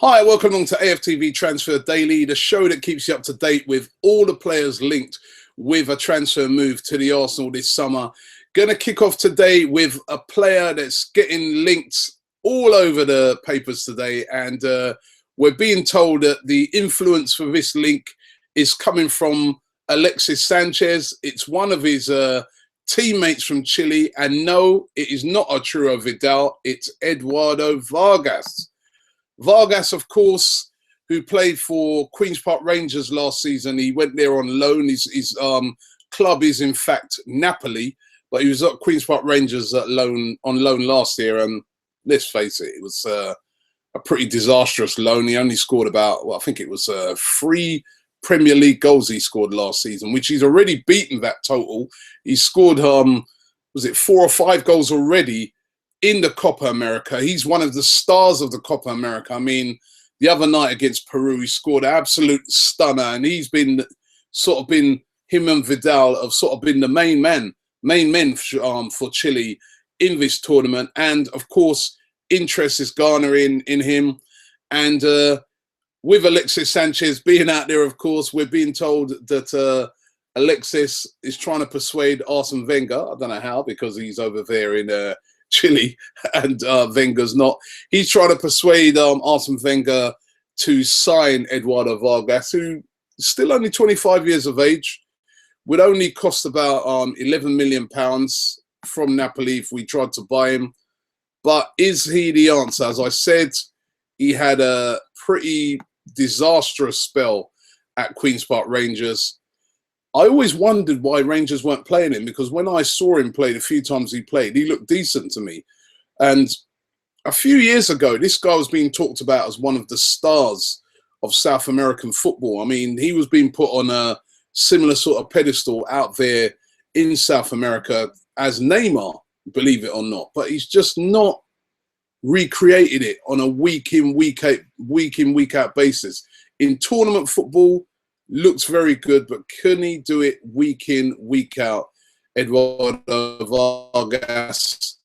Hi, welcome along to AFTV Transfer Daily, the show that keeps you up to date with all the players linked with a transfer move to the Arsenal this summer. Going to kick off today with a player that's getting linked all over the papers today, and we're being told that the influence for this link is coming from Alexis Sanchez. It's one of his teammates from Chile, and no, it is not Arturo Vidal, it's Eduardo Vargas. Vargas, of course, who played for Queen's Park Rangers last season. He went there on loan. His club is, in fact, Napoli, but he was at Queen's Park Rangers on loan last year. And let's face it, it was a pretty disastrous loan. He only scored about, well, I think it was 3 Premier League goals he scored last season, which he's already beaten that total. He scored, was it 4 or 5 goals already in the Copa America. He's one of the stars of the Copa America. I mean, the other night against Peru, he scored an absolute stunner, and he's been him and Vidal have sort of been the main men for Chile in this tournament. And of course, interest is garnering in him. And with Alexis Sanchez being out there, of course, we're being told that Alexis is trying to persuade Arsene Wenger. I don't know how, because he's over there in Chile and Wenger's not. He's trying to persuade Arsene Wenger to sign Eduardo Vargas, who is still only 25 years of age, would only cost about £11 million from Napoli if we tried to buy him. But is he the answer? As I said, he had a pretty disastrous spell at Queen's Park Rangers. I always wondered why Rangers weren't playing him, because when I saw him play, the few times he played, he looked decent to me. And a few years ago, this guy was being talked about as one of the stars of South American football. I mean, he was being put on a similar sort of pedestal out there in South America as Neymar, believe it or not. But he's just not recreated it on a week in, week out basis. In tournament football, looks very good, but can he do it week in, week out? Eduardo Vargas,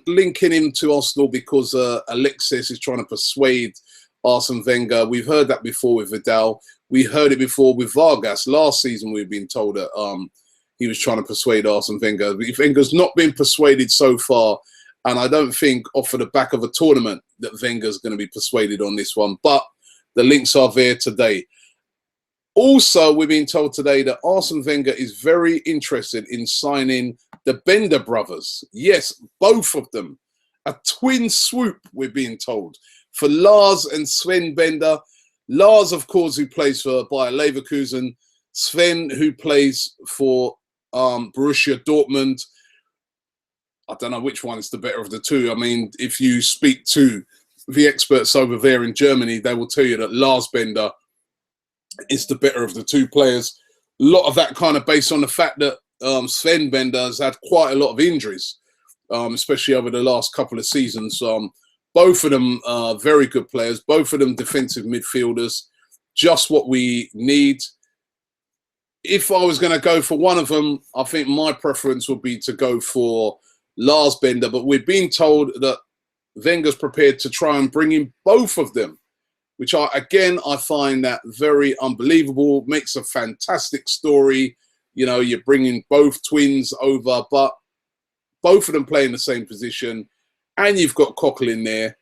linking him to Arsenal because Alexis is trying to persuade Arsene Wenger. We've heard that before with Vidal. We heard it before with Vargas. Last season, we've been told that he was trying to persuade Arsene Wenger. Wenger's not been persuaded so far, and I don't think off of the back of a tournament that Wenger's going to be persuaded on this one. But the links are there today. Also, we're being told today that Arsene Wenger is very interested in signing the Bender brothers. Yes, both of them. A twin swoop, we're being told, for Lars and Sven Bender. Lars, of course, who plays for Bayer Leverkusen. Sven, who plays for Borussia Dortmund. I don't know which one is the better of the two. I mean, if you speak to the experts over there in Germany, they will tell you that Lars Bender is the better of the two players. A lot of that kind of based on the fact that Sven Bender has had quite a lot of injuries, especially over the last couple of seasons. Both of them are very good players, both of them defensive midfielders, just what we need. If I was going to go for one of them, I think my preference would be to go for Lars Bender, but we're being told that Wenger's prepared to try and bring in both of them, which I find that very unbelievable. Makes a fantastic story. You know, you're bringing both twins over, but both of them play in the same position, and you've got Cockle in there.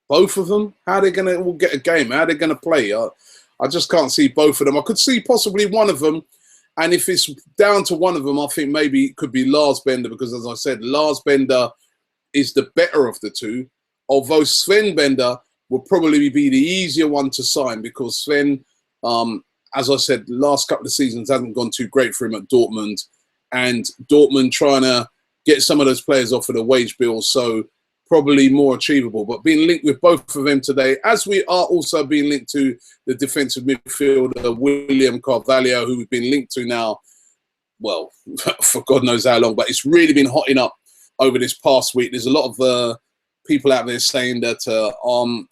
Both of them, how are they going to all get a game? How are they going to play? I just can't see both of them. I could see possibly one of them, and if it's down to one of them, I think maybe it could be Lars Bender, because as I said, Lars Bender is the better of the two, although Sven Bender will probably be the easier one to sign, because Sven, as I said, the last couple of seasons hasn't gone too great for him at Dortmund, and Dortmund trying to get some of those players off of the wage bill, so probably more achievable. But being linked with both of them today, as we are also being linked to the defensive midfielder William Cavalia, who we've been linked to now, well, for God knows how long, but it's really been hotting up over this past week. There's a lot of people out there saying that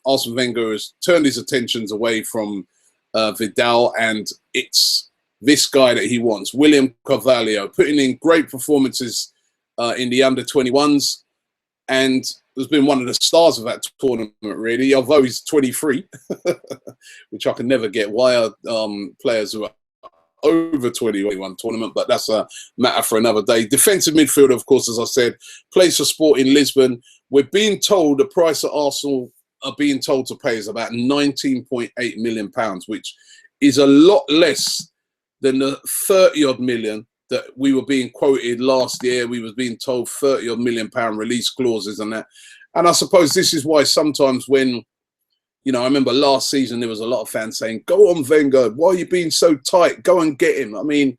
Arsene Wenger has turned his attentions away from Vidal, and it's this guy that he wants, William Cavalia, putting in great performances in the under-21s. And has been one of the stars of that tournament, really, although he's 23, which I can never get. Why are players who are over 21 tournament, but that's a matter for another day. Defensive midfielder, of course, as I said, plays for Sport in Lisbon. We're being told the price that Arsenal are being told to pay is about £19.8 million, which is a lot less than the 30-odd million that we were being quoted last year. We was being told £30-odd million release clauses and that. And I suppose this is why sometimes when, you know, I remember last season there was a lot of fans saying, go on Wenger, why are you being so tight? Go and get him. I mean,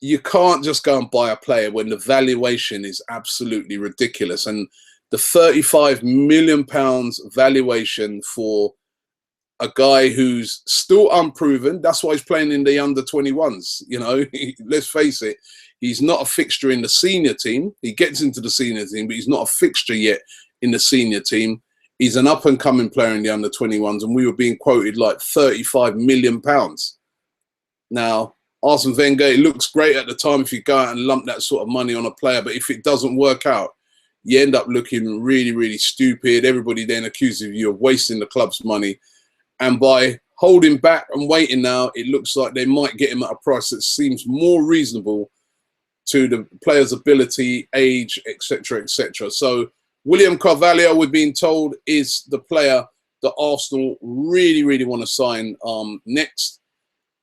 you can't just go and buy a player when the valuation is absolutely ridiculous. And the £35 million valuation for a guy who's still unproven, that's why he's playing in the under-21s. You know, let's face it, he's not a fixture in the senior team. He gets into the senior team, but he's not a fixture yet in the senior team. He's an up-and-coming player in the under-21s, and we were being quoted like £35 million. Now, Arsene Wenger, it looks great at the time if you go out and lump that sort of money on a player, but if it doesn't work out, you end up looking really, really stupid. Everybody then accuses you of wasting the club's money. And by holding back and waiting now, it looks like they might get him at a price that seems more reasonable to the player's ability, age, etc., etc. So William Cavalia, we're being told, is the player that Arsenal really, really want to sign next.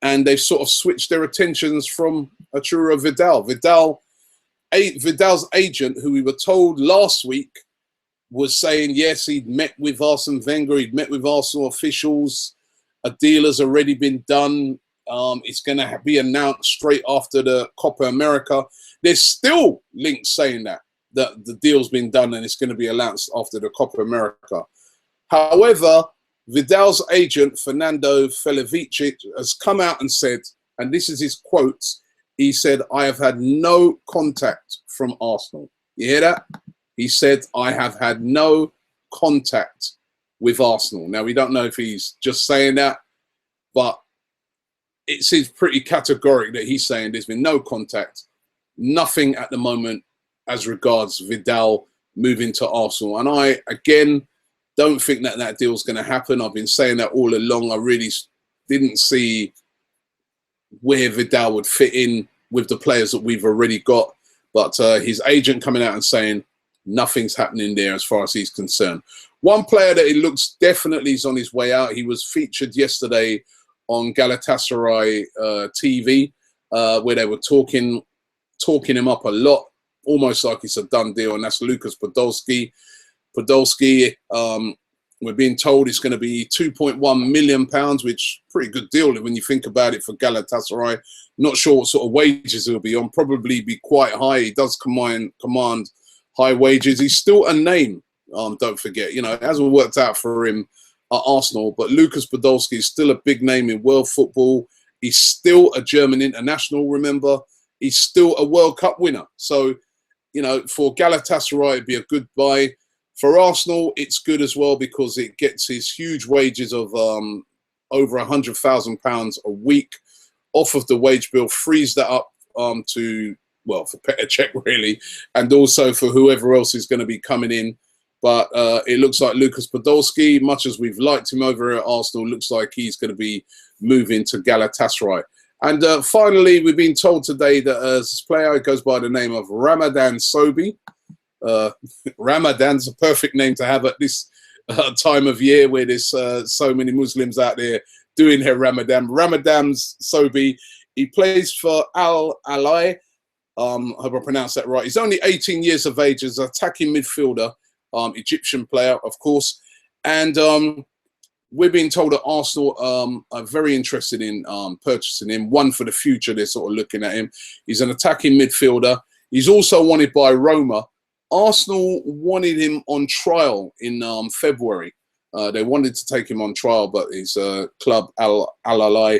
And they've sort of switched their attentions from Arturo Vidal. Vidal's agent, who we were told last week, was saying, yes, he'd met with Arsene Wenger, he'd met with Arsenal officials, a deal has already been done. It's going to be announced straight after the Copa America. There's still links saying that the deal's been done and it's going to be announced after the Copa America. However, Vidal's agent, Fernando Felivici, has come out and said, and this is his quotes, he said, I have had no contact from Arsenal. You hear that? He said, I have had no contact with Arsenal. Now, we don't know if he's just saying that, but it seems pretty categoric that he's saying there's been no contact, nothing at the moment as regards Vidal moving to Arsenal. And I, again, don't think that that deal's going to happen. I've been saying that all along. I really didn't see where Vidal would fit in with the players that we've already got. But his agent coming out and saying nothing's happening there as far as he's concerned. One player that it looks definitely is on his way out. He was featured yesterday on Galatasaray TV, where they were talking him up a lot, almost like it's a done deal, and that's Lukas Podolski. Podolski, we're being told it's going to be £2.1 million, which pretty good deal when you think about it for Galatasaray. Not sure what sort of wages he'll be on. Probably be quite high. He does command high wages. He's still a name. Don't forget, you know, it hasn't worked out for him at Arsenal, but Lukas Podolski is still a big name in world football. He's still a German international, remember. He's still a World Cup winner. So, you know, for Galatasaray, it'd be a good buy. For Arsenal, it's good as well because it gets his huge wages of over £100,000 a week off of the wage bill, frees that up to, well, for Petr Cech, really, and also for whoever else is going to be coming in. But it looks like Lukas Podolski, much as we've liked him over at Arsenal, looks like he's going to be moving to Galatasaray. And finally, we've been told today that this player goes by the name of Ramadan Sobhi. Ramadan's a perfect name to have at this time of year where there's so many Muslims out there doing their Ramadan. Ramadan Sobhi, he plays for Al-Alai. I hope I pronounced that right. He's only 18 years of age, as an attacking midfielder, Egyptian player, of course. And we're being told that Arsenal are very interested in purchasing him. One for the future, they're sort of looking at him. He's an attacking midfielder. He's also wanted by Roma. Arsenal wanted him on trial in February. They wanted to take him on trial, but his club, Al-Alai,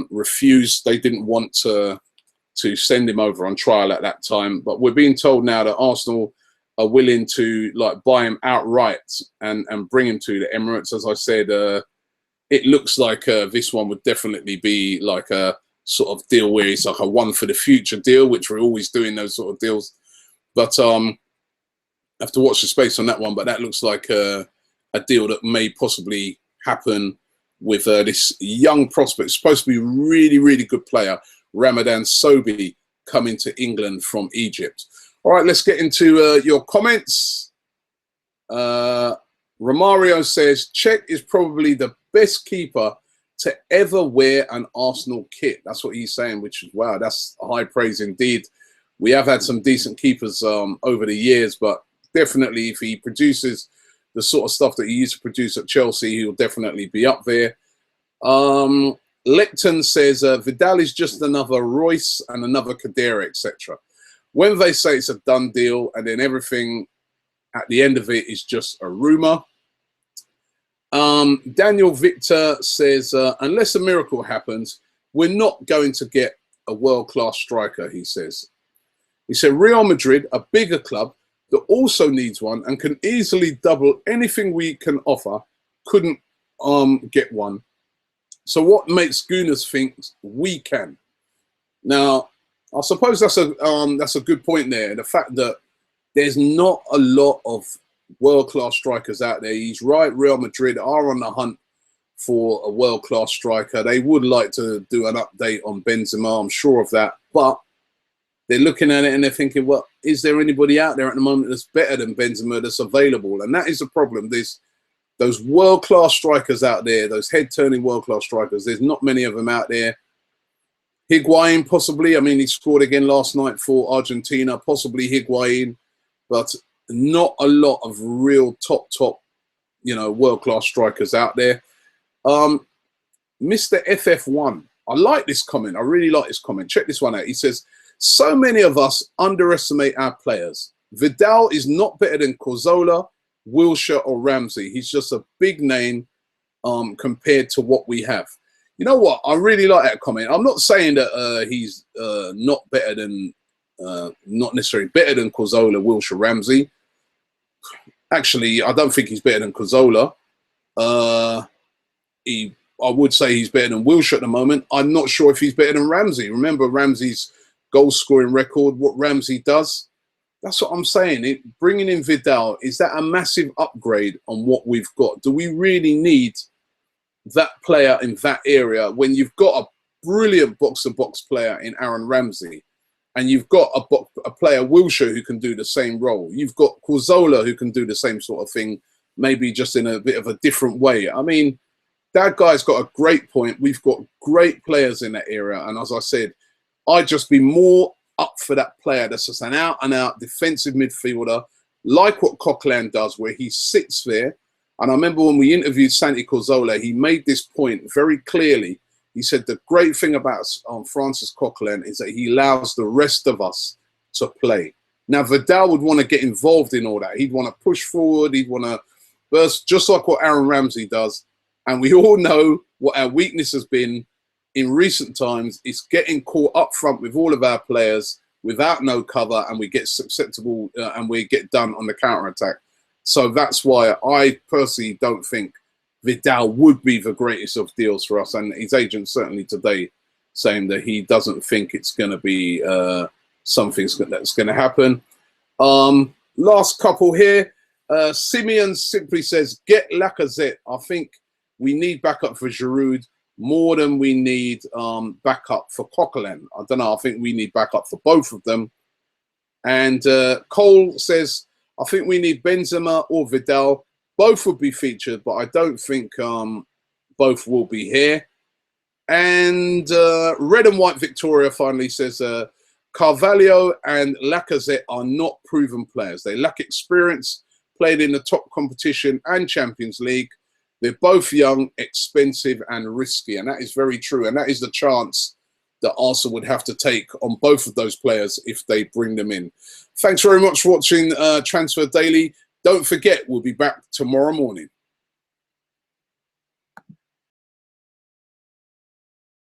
refused. They didn't want to send him over on trial at that time. But we're being told now that Arsenal are willing to like buy him outright and bring him to the Emirates. As I said, it looks like this one would definitely be like a sort of deal where it's like a one for the future deal, which we're always doing those sort of deals. But have to watch the space on that one, but that looks like a deal that may possibly happen with this young prospect, supposed to be really, really good player, Ramadan Sobhi, coming to England from Egypt. All right, let's get into your comments. Romario says, Cech is probably the best keeper to ever wear an Arsenal kit. That's what he's saying, which is, wow, that's high praise indeed. We have had some decent keepers over the years, but definitely if he produces the sort of stuff that he used to produce at Chelsea, he'll definitely be up there. Lecton says, Vidal is just another Royce and another Kadira, etc. When they say it's a done deal and then everything at the end of it is just a rumour. Daniel Victor says, unless a miracle happens, we're not going to get a world-class striker, he says. He said, Real Madrid, a bigger club that also needs one and can easily double anything we can offer, couldn't get one. So what makes Gunners think we can? Now, I suppose that's a good point there. The fact that there's not a lot of world-class strikers out there. He's right. Real Madrid are on the hunt for a world-class striker. They would like to do an update on Benzema. I'm sure of that. But they're looking at it and they're thinking, well, is there anybody out there at the moment that's better than Benzema that's available? And that is a problem. There's those world-class strikers out there, those head-turning world-class strikers. There's not many of them out there. Higuain, possibly. I mean, he scored again last night for Argentina. Possibly Higuain. But not a lot of real top, you know, world-class strikers out there. Mr. FF1, I like this comment. I really like this comment. Check this one out. He says, so many of us underestimate our players. Vidal is not better than Cazorla, Wilshere or Ramsey. He's just a big name compared to what we have. You know what? I really like that comment. I'm not saying that he's not better than, not necessarily better than Cazorla, Wilshere, Ramsey. Actually, I don't think he's better than Cazorla. I would say he's better than Wilshere at the moment. I'm not sure if he's better than Ramsey. Remember Ramsey's goal-scoring record, what Ramsey does? That's what I'm saying. Bringing in Vidal, is that a massive upgrade on what we've got? Do we really need that player in that area when you've got a brilliant box-to-box player in Aaron Ramsey? And you've got a player, Wilshere, who can do the same role. You've got Cazorla, who can do the same sort of thing, maybe just in a bit of a different way. I mean, that guy's got a great point. We've got great players in that area. And as I said, I'd just be more up for that player that's just an out-and-out defensive midfielder, like what Coquelin does, where he sits there. And I remember when we interviewed Santi Cazorla, he made this point very clearly. He said the great thing about Francis Coquelin is that he allows the rest of us to play. Now, Vidal would want to get involved in all that. He'd want to push forward. He'd want to burst, just like what Aaron Ramsey does. And we all know what our weakness has been in recent times is getting caught up front with all of our players without no cover, and we get susceptible and we get done on the counter-attack. So that's why I personally don't think Vidal would be the greatest of deals for us, and his agent certainly today saying that he doesn't think it's going to be something that's going to happen. Last couple here. Simeon simply says, get Lacazette. I think we need backup for Giroud more than we need backup for Coquelin. I don't know. I think we need backup for both of them. And Cole says, I think we need Benzema or Vidal. Both would be featured, but I don't think both will be here. And Red and White Victoria finally says, Carvalho and Lacazette are not proven players. They lack experience, played in the top competition and Champions League. They're both young, expensive and risky. And that is very true. And that is the chance that Arsenal would have to take on both of those players if they bring them in. Thanks very much for watching Transfer Daily. Don't forget, we'll be back tomorrow morning.